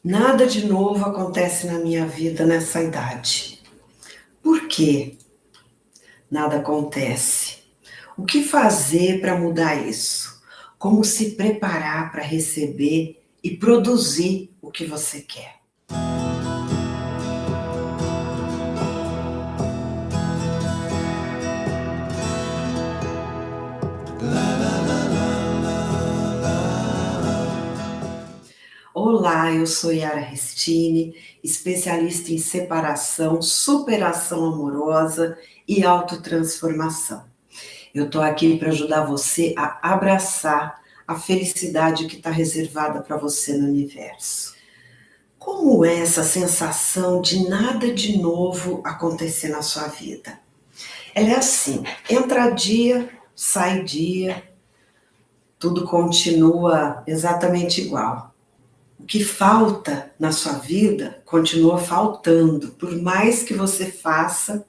Nada de novo acontece na minha vida nessa idade. Por quê? Nada acontece. O que fazer para mudar isso? Como se preparar para receber e produzir o que você quer? Olá, eu sou Yara Restini, especialista em separação, superação amorosa e autotransformação. Eu estou aqui para ajudar você a abraçar a felicidade que está reservada para você no universo. Como é essa sensação de nada de novo acontecer na sua vida? Ela é assim, entra dia, sai dia, tudo continua exatamente igual. O que falta na sua vida continua faltando, por mais que você faça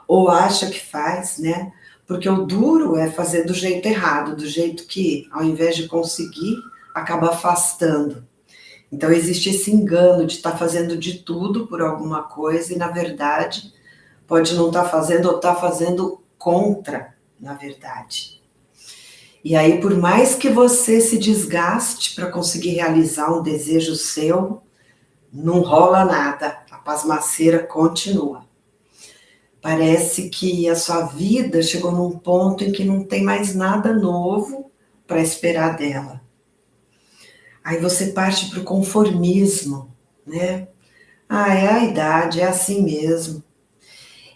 ou acha que faz, né? Porque o duro é fazer do jeito errado, do jeito que, ao invés de conseguir, acaba afastando. Então existe esse engano de estar fazendo de tudo por alguma coisa e, na verdade, pode não estar fazendo ou estar fazendo contra, na verdade. E aí, por mais que você se desgaste para conseguir realizar um desejo seu, não rola nada, a pasmaceira continua. Parece que a sua vida chegou num ponto em que não tem mais nada novo para esperar dela. Aí você parte para o conformismo, né? Ah, é a idade, é assim mesmo.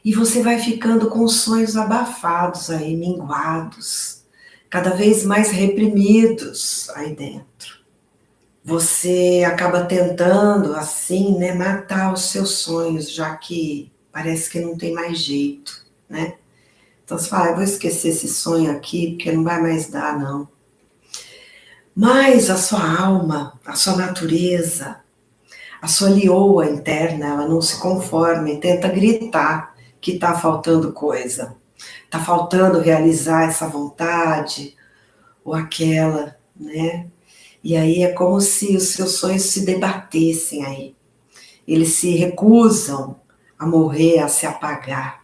E você vai ficando com sonhos abafados aí, minguados, cada vez mais reprimidos aí dentro. Você acaba tentando, assim, né, matar os seus sonhos, já que parece que não tem mais jeito, né? Então você fala, eu vou esquecer esse sonho aqui, porque não vai mais dar, não. Mas a sua alma, a sua natureza, a sua leoa interna, ela não se conforma e tenta gritar que está faltando coisa. Está faltando realizar essa vontade ou aquela, né? E aí é como se os seus sonhos se debatessem aí. Eles se recusam a morrer, a se apagar.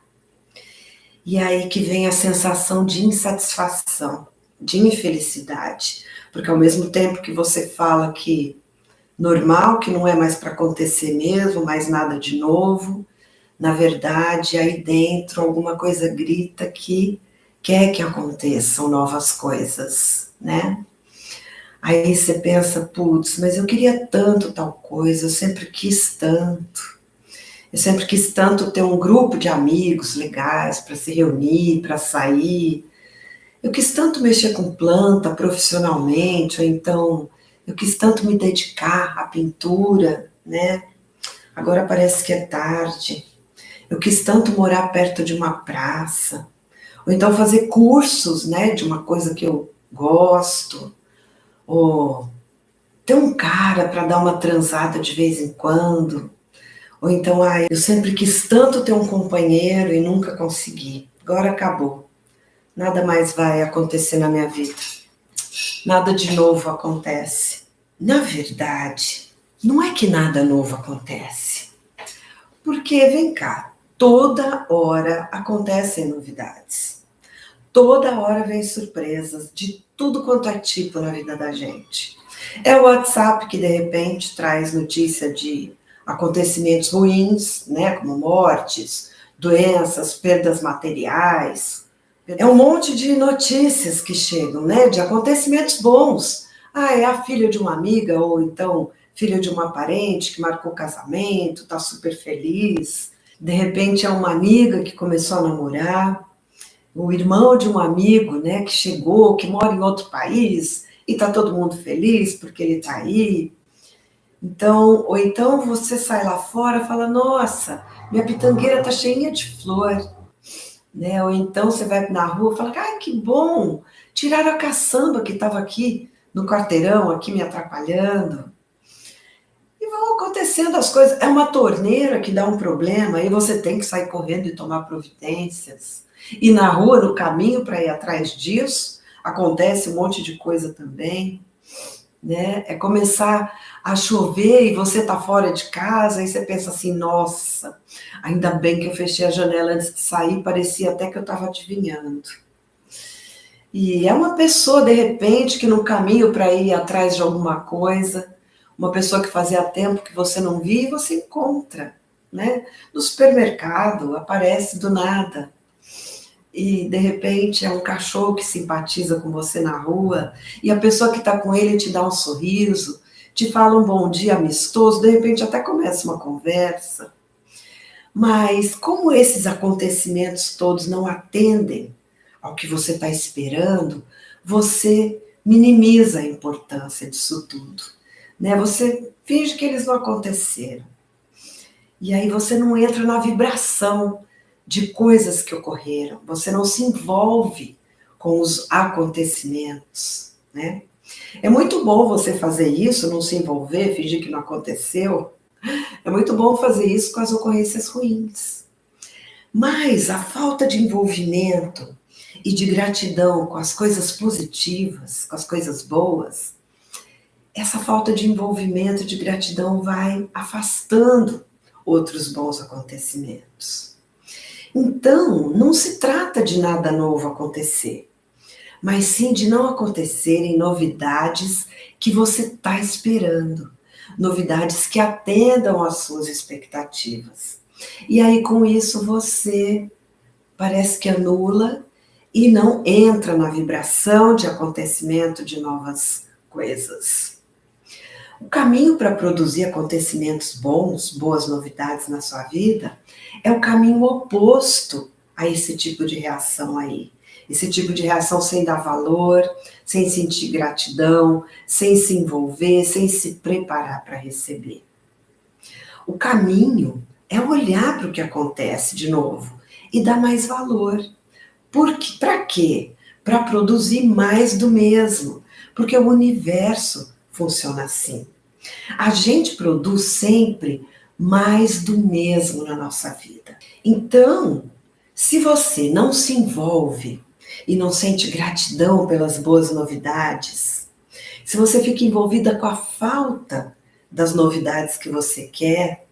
E aí que vem a sensação de insatisfação, de infelicidade. Porque ao mesmo tempo que você fala que normal, que não é mais para acontecer mesmo, mais nada de novo, na verdade, aí dentro alguma coisa grita que quer que aconteçam novas coisas, né? Aí você pensa, putz, mas eu queria tanto tal coisa, eu sempre quis tanto. Eu sempre quis tanto ter um grupo de amigos legais para se reunir, para sair. Eu quis tanto mexer com planta profissionalmente, ou então eu quis tanto me dedicar à pintura, né? Agora parece que é tarde. Eu quis tanto morar perto de uma praça, ou então fazer cursos, né, de uma coisa que eu gosto, ou ter um cara para dar uma transada de vez em quando, ou então, eu sempre quis tanto ter um companheiro e nunca consegui. Agora acabou. Nada mais vai acontecer na minha vida. Nada de novo acontece. Na verdade, não é que nada novo acontece. Porque, vem cá, toda hora acontecem novidades. Toda hora vem surpresas de tudo quanto é tipo na vida da gente. É o WhatsApp que de repente traz notícia de acontecimentos ruins, né, como mortes, doenças, perdas materiais. É um monte de notícias que chegam, né, de acontecimentos bons. Ah, é a filha de uma amiga ou então filha de uma parente que marcou casamento, está super feliz. De repente é uma amiga que começou a namorar, o irmão de um amigo, né, que chegou, que mora em outro país e está todo mundo feliz porque ele está aí. Então, ou então você sai lá fora e fala, nossa, minha pitangueira está cheia de flor, né? Ou então você vai na rua e fala, ai, que bom, tiraram a caçamba que estava aqui no quarteirão, aqui me atrapalhando. E vão acontecendo as coisas. É uma torneira que dá um problema, aí você tem que sair correndo e tomar providências. E na rua, no caminho para ir atrás disso, acontece um monte de coisa também. né? É começar a chover e você tá fora de casa e você pensa assim, nossa, ainda bem que eu fechei a janela antes de sair, parecia até que eu estava adivinhando. E é uma pessoa, de repente, que no caminho para ir atrás de alguma coisa, uma pessoa que fazia tempo que você não via e você encontra, né? No supermercado, aparece do nada. E, de repente, é um cachorro que simpatiza com você na rua, e a pessoa que está com ele te dá um sorriso, te fala um bom dia amistoso, de repente até começa uma conversa. Mas como esses acontecimentos todos não atendem ao que você está esperando, você minimiza a importância disso tudo, né? Você finge que eles não aconteceram. E aí você não entra na vibração de coisas que ocorreram, você não se envolve com os acontecimentos, né? É muito bom você fazer isso, não se envolver, fingir que não aconteceu. É muito bom fazer isso com as ocorrências ruins. Mas a falta de envolvimento e de gratidão com as coisas positivas, com as coisas boas, essa falta de envolvimento e de gratidão vai afastando outros bons acontecimentos. Então, não se trata de nada novo acontecer, mas sim de não acontecerem novidades que você está esperando, novidades que atendam às suas expectativas. E aí, com isso, você parece que anula e não entra na vibração de acontecimento de novas coisas. O caminho para produzir acontecimentos bons, boas novidades na sua vida, é o caminho oposto a esse tipo de reação aí. Esse tipo de reação sem dar valor, sem sentir gratidão, sem se envolver, sem se preparar para receber. O caminho é olhar para o que acontece de novo e dar mais valor. Para quê? Para produzir mais do mesmo, porque o universo funciona assim. A gente produz sempre mais do mesmo na nossa vida. Então, se você não se envolve e não sente gratidão pelas boas novidades, se você fica envolvida com a falta das novidades que você quer,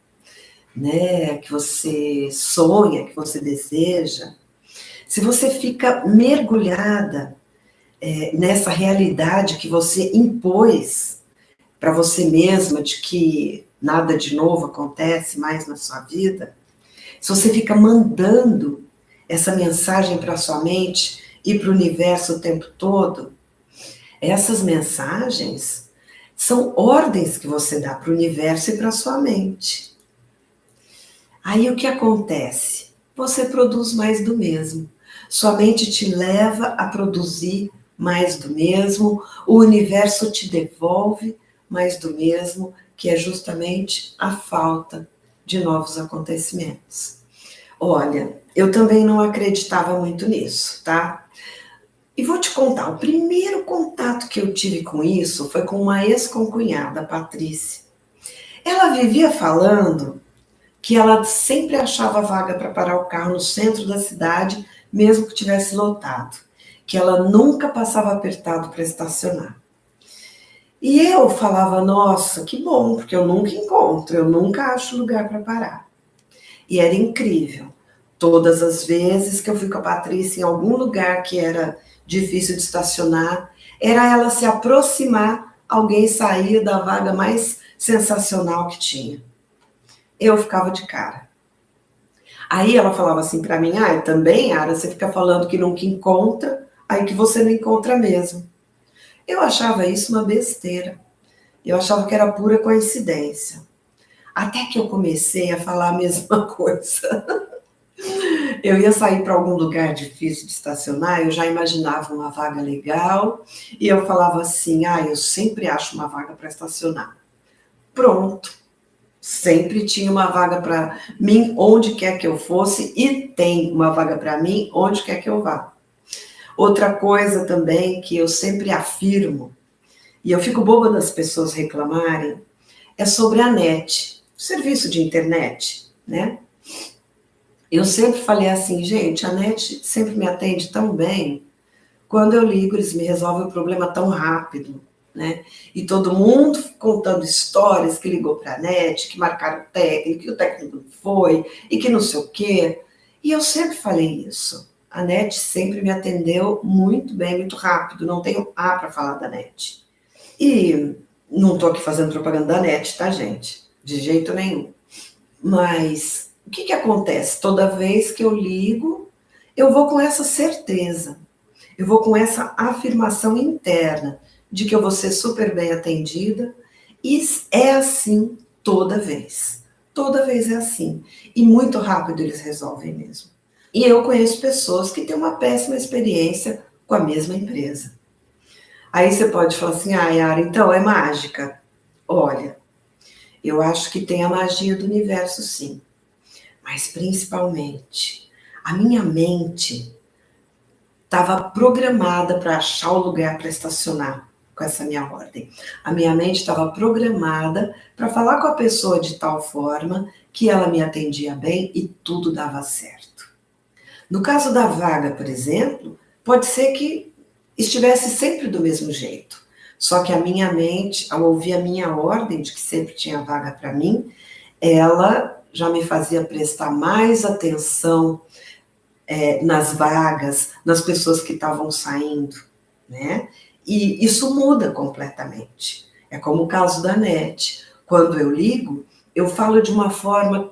né, que você sonha, que você deseja, se você fica mergulhada nessa realidade que você impôs para você mesma de que nada de novo acontece mais na sua vida, se você fica mandando essa mensagem para sua mente e para o universo o tempo todo, essas mensagens são ordens que você dá para o universo e para sua mente. Aí o que acontece? Você produz mais do mesmo. Sua mente te leva a produzir mais do mesmo, o universo te devolve mais do mesmo, que é justamente a falta de novos acontecimentos. Olha, eu também não acreditava muito nisso, tá? E vou te contar, o primeiro contato que eu tive com isso foi com uma ex-concunhada, Patrícia. Ela vivia falando que ela sempre achava vaga para parar o carro no centro da cidade, mesmo que tivesse lotado, que ela nunca passava apertado para estacionar. E eu falava, nossa, que bom, porque eu nunca encontro, eu nunca acho lugar para parar. E era incrível. Todas as vezes que eu fui com a Patrícia em algum lugar que era difícil de estacionar, era ela se aproximar, alguém saía da vaga mais sensacional que tinha. Eu ficava de cara. Aí ela falava assim para mim, também, Ara, você fica falando que nunca encontra, aí que você não encontra mesmo. Eu achava isso uma besteira. Eu achava que era pura coincidência. Até que eu comecei a falar a mesma coisa. Eu ia sair para algum lugar difícil de estacionar, eu já imaginava uma vaga legal, e eu falava assim, eu sempre acho uma vaga para estacionar. Pronto. Sempre tinha uma vaga para mim, onde quer que eu fosse, e tem uma vaga para mim, onde quer que eu vá. Outra coisa também que eu sempre afirmo, e eu fico boba das pessoas reclamarem, é sobre a net, o serviço de internet, né? Eu sempre falei assim, gente, a net sempre me atende tão bem, quando eu ligo eles me resolvem o problema tão rápido. né? E todo mundo contando histórias que ligou para a NET, que marcaram o técnico, que o técnico não foi, e que não sei o quê. E eu sempre falei isso. A NET sempre me atendeu muito bem, muito rápido. Não tenho A para falar da NET. E não estou aqui fazendo propaganda da NET, tá, gente? De jeito nenhum. Mas o que acontece? Toda vez que eu ligo, eu vou com essa certeza. Eu vou com essa afirmação interna de que eu vou ser super bem atendida, e é assim toda vez. Toda vez é assim. E muito rápido eles resolvem mesmo. E eu conheço pessoas que têm uma péssima experiência com a mesma empresa. Aí você pode falar assim, Yara, então é mágica. Olha, eu acho que tem a magia do universo, sim. Mas principalmente, a minha mente estava programada para achar o lugar para estacionar com essa minha ordem. A minha mente estava programada para falar com a pessoa de tal forma que ela me atendia bem e tudo dava certo. No caso da vaga, por exemplo, pode ser que estivesse sempre do mesmo jeito. Só que a minha mente, ao ouvir a minha ordem de que sempre tinha vaga para mim, ela já me fazia prestar mais atenção nas vagas, nas pessoas que estavam saindo, né? E isso muda completamente. É como o caso da NET. Quando eu ligo, eu falo de uma forma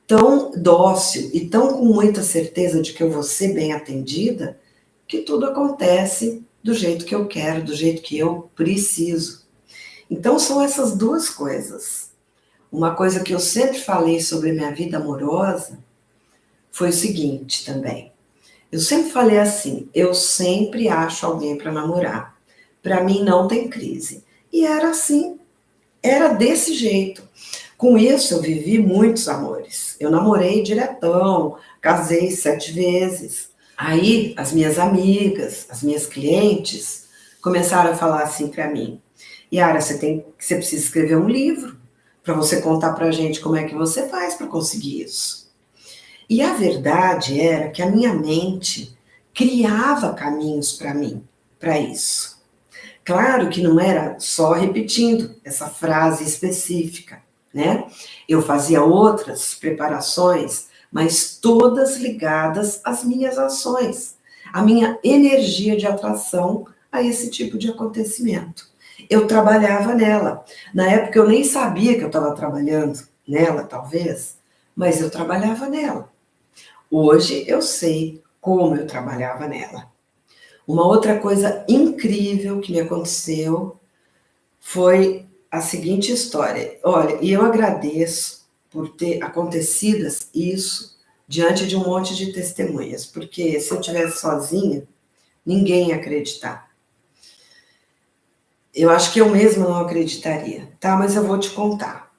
tão dócil e tão com muita certeza de que eu vou ser bem atendida, que tudo acontece do jeito que eu quero, do jeito que eu preciso. Então são essas duas coisas. Uma coisa que eu sempre falei sobre minha vida amorosa foi o seguinte também. Eu sempre falei assim, eu sempre acho alguém para namorar. Para mim não tem crise. E era assim, era desse jeito. Com isso eu vivi muitos amores. Eu namorei diretão, casei 7 vezes. Aí as minhas amigas, as minhas clientes começaram a falar assim para mim, Yara, você precisa escrever um livro para você contar para a gente como é que você faz para conseguir isso. E a verdade era que a minha mente criava caminhos para mim, para isso. Claro que não era só repetindo essa frase específica, né? Eu fazia outras preparações, mas todas ligadas às minhas ações, à minha energia de atração a esse tipo de acontecimento. Eu trabalhava nela. Na época eu nem sabia que eu estava trabalhando nela, talvez, mas eu trabalhava nela. Hoje eu sei como eu trabalhava nela. Uma outra coisa incrível que me aconteceu foi a seguinte história. Olha, e eu agradeço por ter acontecido isso diante de um monte de testemunhas, porque se eu estivesse sozinha, ninguém ia acreditar. Eu acho que eu mesma não acreditaria, tá? Mas eu vou te contar.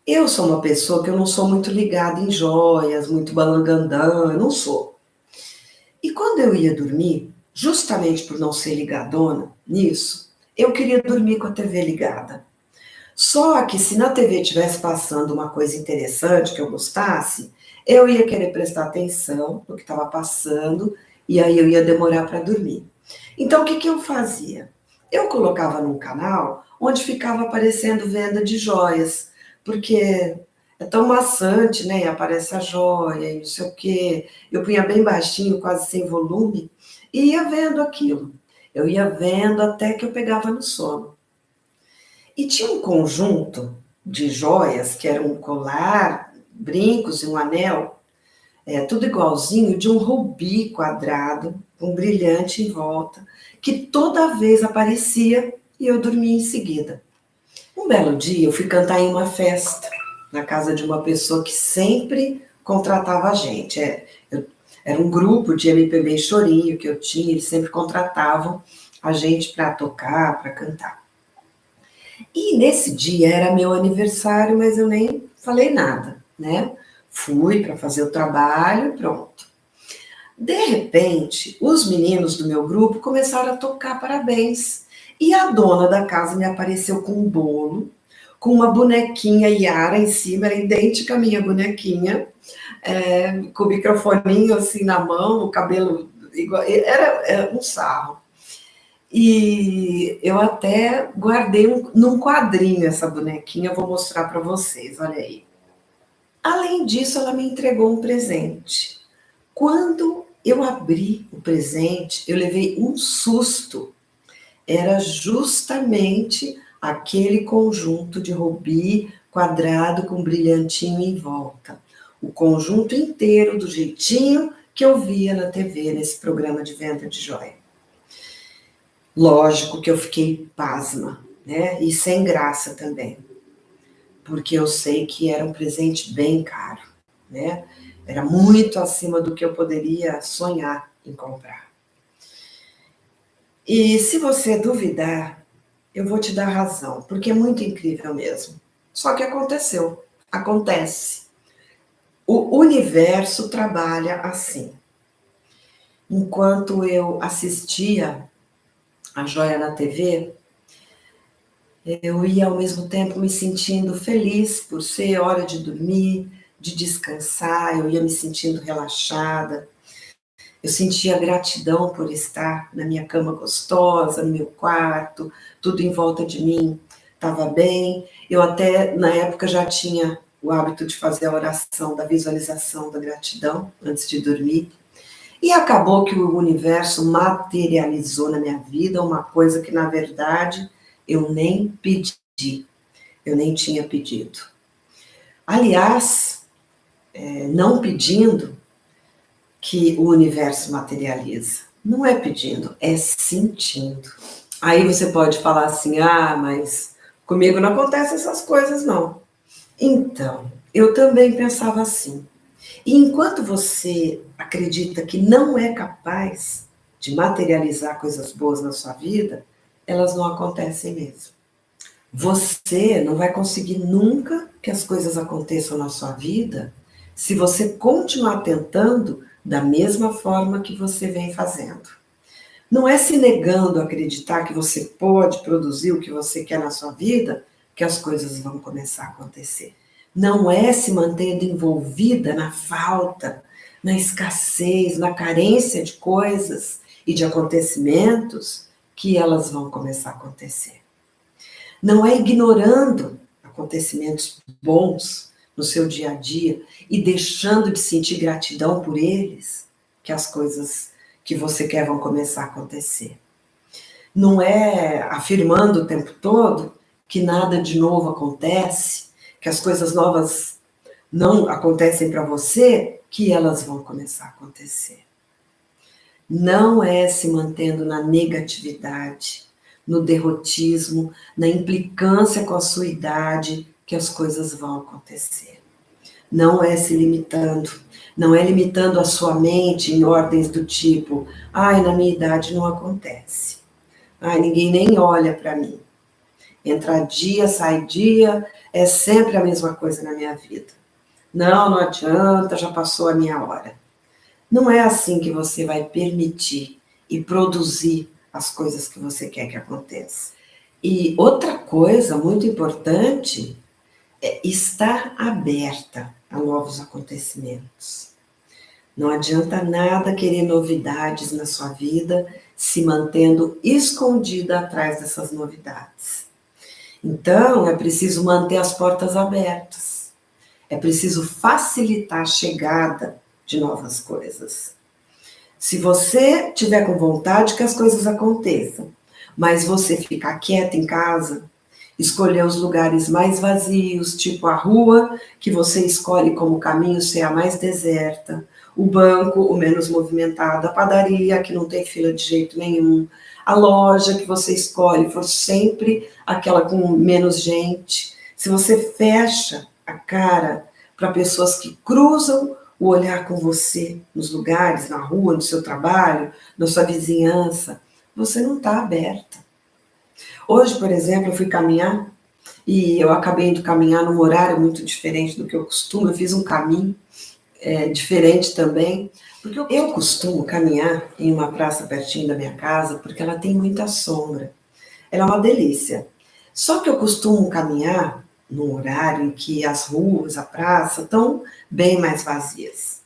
Eu sou uma pessoa que eu não sou muito ligada em joias, muito balangandã, eu não sou. E quando eu ia dormir, justamente por não ser ligadona nisso, eu queria dormir com a TV ligada. Só que se na TV estivesse passando uma coisa interessante que eu gostasse, eu ia querer prestar atenção no que estava passando e aí eu ia demorar para dormir. Então o que eu fazia? Eu colocava num canal onde ficava aparecendo venda de joias, porque é tão maçante, né? E aparece a joia e não sei o quê. Eu punha bem baixinho, quase sem volume, e ia vendo aquilo. Eu ia vendo até que eu pegava no sono. E tinha um conjunto de joias, que era um colar, brincos e um anel, tudo igualzinho, de um rubi quadrado, com brilhante em volta, que toda vez aparecia e eu dormia em seguida. Um belo dia eu fui cantar em uma festa, na casa de uma pessoa que sempre contratava a gente. Era um grupo de MPB chorinho que eu tinha, eles sempre contratavam a gente para tocar, para cantar. E nesse dia era meu aniversário, mas eu nem falei nada, né? Fui para fazer o trabalho, pronto. De repente, os meninos do meu grupo começaram a tocar parabéns. E a dona da casa me apareceu com um bolo, com uma bonequinha Yara em cima, era idêntica à minha bonequinha, com o microfoninho assim na mão, o cabelo igual, era um sarro. E eu até guardei num quadrinho essa bonequinha, eu vou mostrar para vocês, olha aí. Além disso, ela me entregou um presente. Quando eu abri o presente, eu levei um susto. Era justamente aquele conjunto de rubi quadrado com brilhantinho em volta. O conjunto inteiro do jeitinho que eu via na TV, nesse programa de venda de joia. Lógico que eu fiquei pasma, né? E sem graça também, porque eu sei que era um presente bem caro, né? Era muito acima do que eu poderia sonhar em comprar. E se você duvidar, eu vou te dar razão, porque é muito incrível mesmo. Só que aconteceu, acontece. O universo trabalha assim. Enquanto eu assistia a Joia na TV, eu ia ao mesmo tempo me sentindo feliz por ser hora de dormir, de descansar, eu ia me sentindo relaxada. Eu sentia gratidão por estar na minha cama gostosa, no meu quarto, tudo em volta de mim estava bem. Eu até, na época, já tinha o hábito de fazer a oração da visualização da gratidão antes de dormir. E acabou que o universo materializou na minha vida uma coisa que, na verdade, eu nem pedi, eu nem tinha pedido. Aliás, não pedindo, que o universo materializa. Não é pedindo, é sentindo. Aí você pode falar assim, mas comigo não acontecem essas coisas, não. Então, eu também pensava assim. E enquanto você acredita que não é capaz de materializar coisas boas na sua vida, elas não acontecem mesmo. Você não vai conseguir nunca que as coisas aconteçam na sua vida se você continuar tentando da mesma forma que você vem fazendo. Não é se negando a acreditar que você pode produzir o que você quer na sua vida que as coisas vão começar a acontecer. Não é se mantendo envolvida na falta, na escassez, na carência de coisas e de acontecimentos que elas vão começar a acontecer. Não é ignorando acontecimentos bons no seu dia a dia e deixando de sentir gratidão por eles que as coisas que você quer vão começar a acontecer. Não é afirmando o tempo todo que nada de novo acontece, que as coisas novas não acontecem para você, que elas vão começar a acontecer. Não é se mantendo na negatividade, no derrotismo, na implicância com a sua idade, que as coisas vão acontecer. Não é se limitando, não é limitando a sua mente em ordens do tipo, na minha idade não acontece. Ninguém nem olha para mim. Entra dia, sai dia, é sempre a mesma coisa na minha vida. Não adianta, já passou a minha hora. Não é assim que você vai permitir e produzir as coisas que você quer que aconteça. E outra coisa muito importante é estar aberta a novos acontecimentos. Não adianta nada querer novidades na sua vida se mantendo escondida atrás dessas novidades. Então, é preciso manter as portas abertas. É preciso facilitar a chegada de novas coisas. Se você tiver com vontade que as coisas aconteçam, mas você ficar quieta em casa, escolher os lugares mais vazios, tipo a rua que você escolhe como caminho ser a mais deserta, o banco, o menos movimentado, a padaria, que não tem fila de jeito nenhum, a loja que você escolhe for sempre aquela com menos gente. Se você fecha a cara para pessoas que cruzam o olhar com você nos lugares, na rua, no seu trabalho, na sua vizinhança, você não está aberta. Hoje, por exemplo, eu fui caminhar e eu acabei indo caminhar num horário muito diferente do que eu costumo. Eu fiz um caminho diferente também, porque eu costumo caminhar em uma praça pertinho da minha casa, porque ela tem muita sombra. Ela é uma delícia. Só que eu costumo caminhar num horário em que as ruas, a praça, estão bem mais vazias.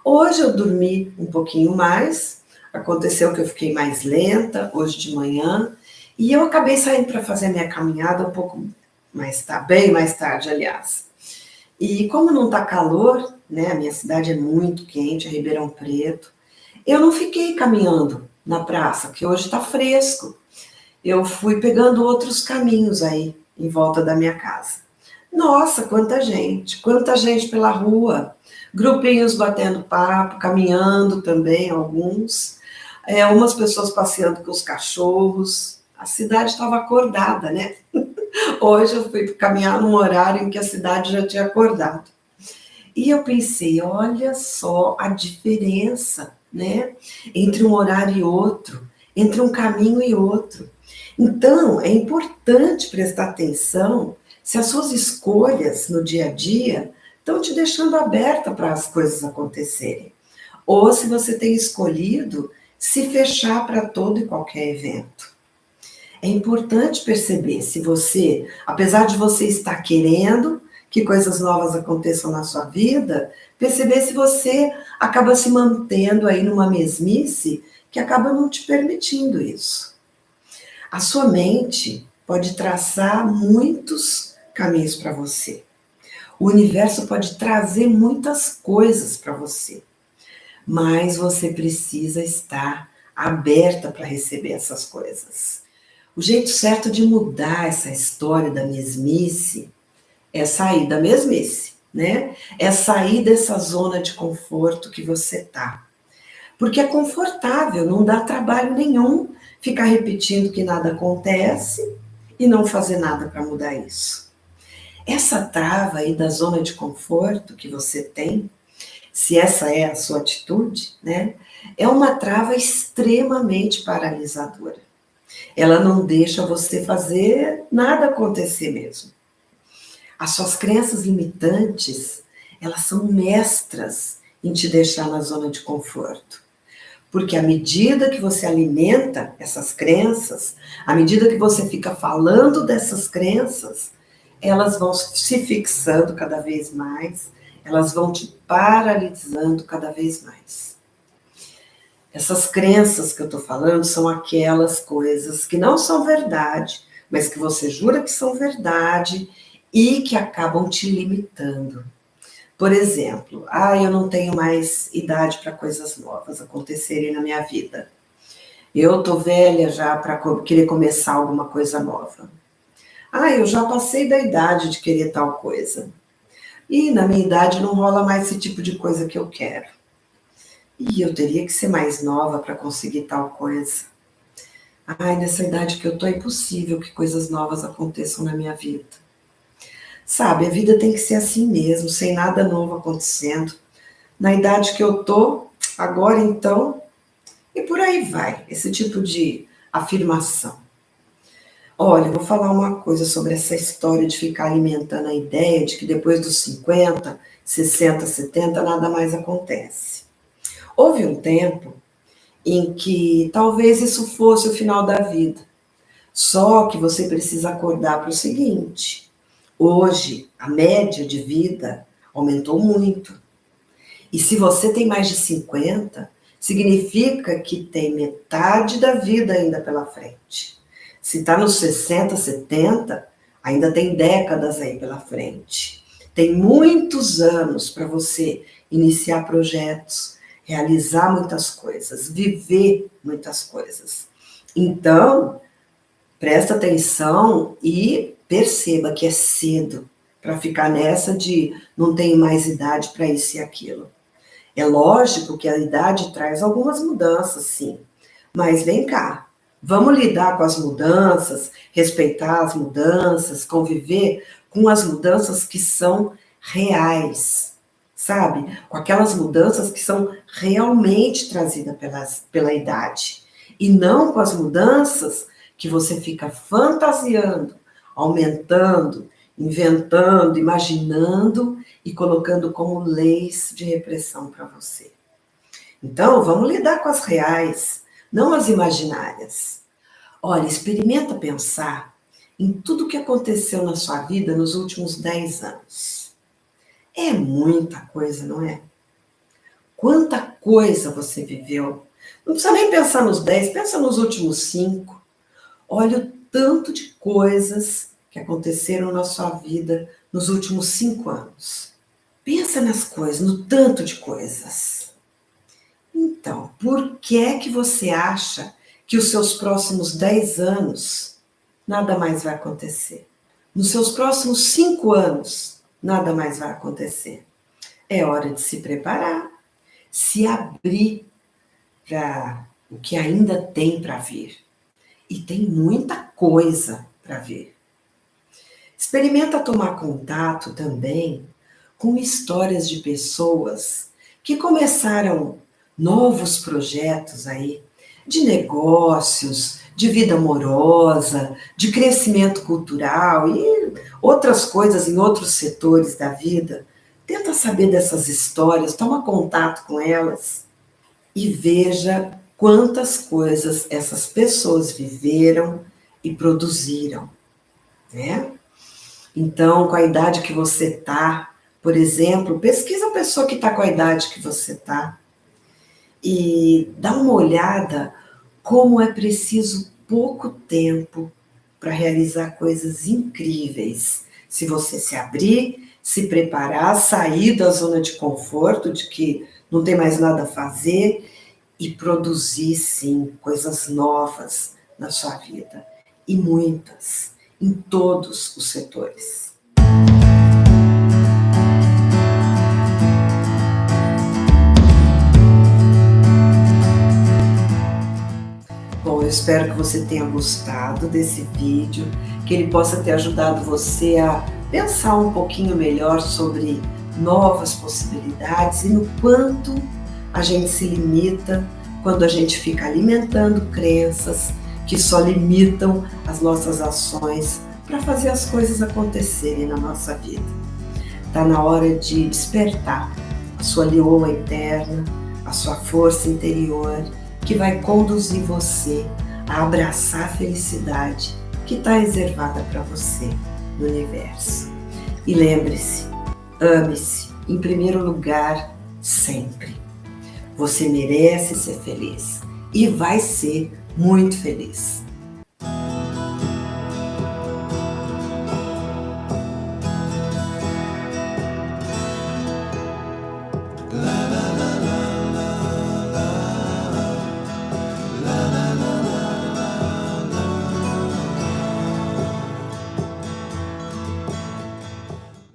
Hoje eu dormi um pouquinho mais, Aconteceu que eu fiquei mais lenta hoje de manhã e eu acabei saindo para fazer minha caminhada um pouco mais tarde, bem mais tarde, aliás. E como não está calor, né, a minha cidade é muito quente, é Ribeirão Preto, eu não fiquei caminhando na praça, que hoje está fresco. Eu fui pegando outros caminhos aí em volta da minha casa. Nossa, quanta gente pela rua, grupinhos batendo papo, caminhando também, alguns, umas pessoas passeando com os cachorros. A cidade estava acordada, né? Hoje eu fui caminhar num horário em que a cidade já tinha acordado. E eu pensei, olha só a diferença, né? Entre um horário e outro, entre um caminho e outro. Então, é importante prestar atenção se as suas escolhas no dia a dia estão te deixando aberta para as coisas acontecerem. Ou se você tem escolhido se fechar para todo e qualquer evento. É importante perceber se você, apesar de você estar querendo que coisas novas aconteçam na sua vida, perceber se você acaba se mantendo aí numa mesmice que acaba não te permitindo isso. A sua mente pode traçar muitos caminhos para você. O universo pode trazer muitas coisas para você, mas você precisa estar aberta para receber essas coisas. O jeito certo de mudar essa história da mesmice é sair da mesmice, né? É sair dessa zona de conforto que você tá. Porque é confortável, não dá trabalho nenhum ficar repetindo que nada acontece e não fazer nada para mudar isso. Essa trava aí da zona de conforto que você tem, se essa é a sua atitude, né? É uma trava extremamente paralisadora. Ela não deixa você fazer nada acontecer mesmo. As suas crenças limitantes, elas são mestras em te deixar na zona de conforto. Porque à medida que você alimenta essas crenças, à medida que você fica falando dessas crenças, elas vão se fixando cada vez mais, elas vão te paralisando cada vez mais. Essas crenças que eu estou falando são aquelas coisas que não são verdade, mas que você jura que são verdade e que acabam te limitando. Por exemplo, eu não tenho mais idade para coisas novas acontecerem na minha vida. Eu tô velha já para querer começar alguma coisa nova. Eu já passei da idade de querer tal coisa. E na minha idade não rola mais esse tipo de coisa que eu quero. E eu teria que ser mais nova para conseguir tal coisa. Nessa idade que eu tô é impossível que coisas novas aconteçam na minha vida. Sabe, a vida tem que ser assim mesmo, sem nada novo acontecendo. Na idade que eu tô, agora então, e por aí vai, esse tipo de afirmação. Olha, eu vou falar uma coisa sobre essa história de ficar alimentando a ideia de que depois dos 50, 60, 70, nada mais acontece. Houve um tempo em que talvez isso fosse o final da vida. Só que você precisa acordar para o seguinte: hoje, a média de vida aumentou muito. E se você tem mais de 50, significa que tem metade da vida ainda pela frente. Se está nos 60, 70, ainda tem décadas aí pela frente. Tem muitos anos para você iniciar projetos, realizar muitas coisas, viver muitas coisas. Então, presta atenção e perceba que é cedo para ficar nessa de não tenho mais idade para isso e aquilo. É lógico que a idade traz algumas mudanças, sim. Mas vem cá, vamos lidar com as mudanças, respeitar as mudanças, conviver com as mudanças que são reais, sabe? Com aquelas mudanças que são realmente trazidas pela idade. E não com as mudanças que você fica fantasiando, aumentando, inventando, imaginando e colocando como leis de repressão para você. Então, vamos lidar com as reais, não as imaginárias. Olha, experimenta pensar em tudo o que aconteceu na sua vida nos últimos 10 anos. É muita coisa, não é? Quanta coisa você viveu, Não precisa nem pensar nos 10, pensa nos últimos 5. Olha o tanto de coisas que aconteceram na sua vida nos últimos 5 anos. Pensa nas coisas, no tanto de coisas. Então, por que é que você acha que os seus próximos 10 anos nada mais vai acontecer? Nos seus próximos 5 anos, nada mais vai acontecer. É hora de se preparar, se abrir para o que ainda tem para vir. E tem muita coisa para vir. Experimenta tomar contato também com histórias de pessoas que começaram novos projetos aí, de negócios, de vida amorosa, de crescimento cultural e outras coisas em outros setores da vida. Tenta saber dessas histórias, toma contato com elas e veja quantas coisas essas pessoas viveram e produziram, né? Então, com a idade que você está, por exemplo, pesquisa a pessoa que está com a idade que você está e dá uma olhada como é preciso pouco tempo para realizar coisas incríveis. Se você se abrir, se preparar, sair da zona de conforto, de que não tem mais nada a fazer, e produzir, sim, coisas novas na sua vida. E muitas, em todos os setores. Bom, eu espero que você tenha gostado desse vídeo, que ele possa ter ajudado você a pensar um pouquinho melhor sobre novas possibilidades e no quanto a gente se limita quando a gente fica alimentando crenças que só limitam as nossas ações para fazer as coisas acontecerem na nossa vida. Está na hora de despertar a sua leoa interna, a sua força interior, que vai conduzir você a abraçar a felicidade que está reservada para você no universo. E lembre-se, ame-se em primeiro lugar sempre. Você merece ser feliz e vai ser muito feliz.